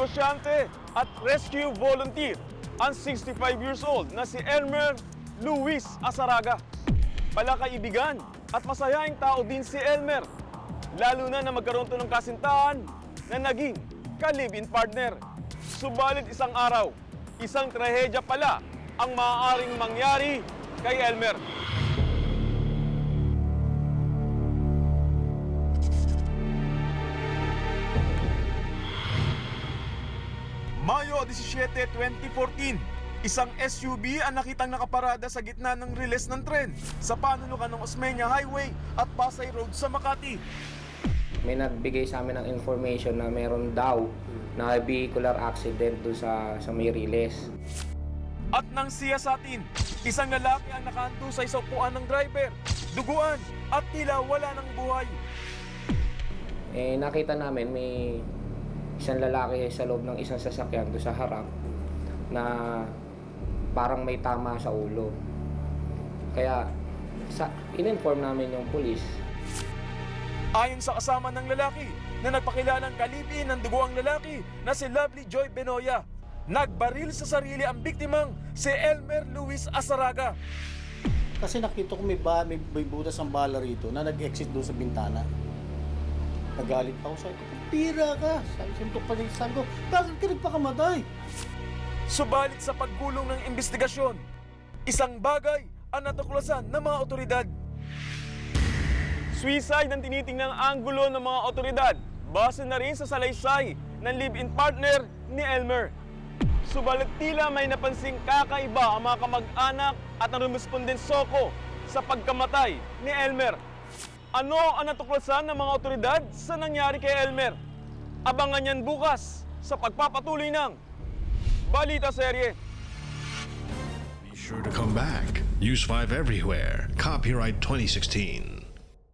negosyante at rescue volunteer ang 65 years old na si Elmer Luis Azaraga. Palakaibigan at masayaing tao din si Elmer, lalo na magkaroon to ng kasintahan na naging ka-live-in partner. Subalit isang araw, isang trahedya pala ang maaaring mangyari kay Elmer. Mayo 17, 2014, isang SUV ang nakitang nakaparada sa gitna ng riles ng tren sa panulukan ng Osmeña Highway at Pasay Road sa Makati. May nagbigay sa amin ng information na meron daw na vehicular accident doon sa may riles. At nang siya sa atin, isang lalaki ang nakaantusay sa upuan ng driver, duguan at tila wala ng buhay. Nakita namin may isang lalaki sa loob ng isang sasakyan doon sa harap na parang may tama sa ulo. Kaya in-inform namin yung pulis. Ayon sa kasama ng lalaki na nagpakilalang kalibin ng duguang lalaki na si Lovely Joy Benoya, nagbaril sa sarili ang biktimang si Elmer Luis Azaraga. Kasi nakita ko may butas ng bala rito na nag-exit doon sa bintana. Nagalit ako, sabi ko, pira ka! Sabi ko, bakit ka nagpakamatay? Subalit sa paggulong ng investigasyon, isang bagay ang natuklasan ng mga otoridad. Suicide ang tinitingnang anggulo ng mga otoridad, base na rin sa salaysay ng live-in partner ni Elmer. Subalit tila may napansing kakaiba ang mga kamag-anak at ang rumespondensoko sa pagkamatay ni Elmer. Ano ang natuklasan ng mga otoridad sa nangyari kay Elmer? Abangan yan bukas sa pagpapatuloy ng Balita Serye. Be sure to come back. Use 5 everywhere. Copyright 2016.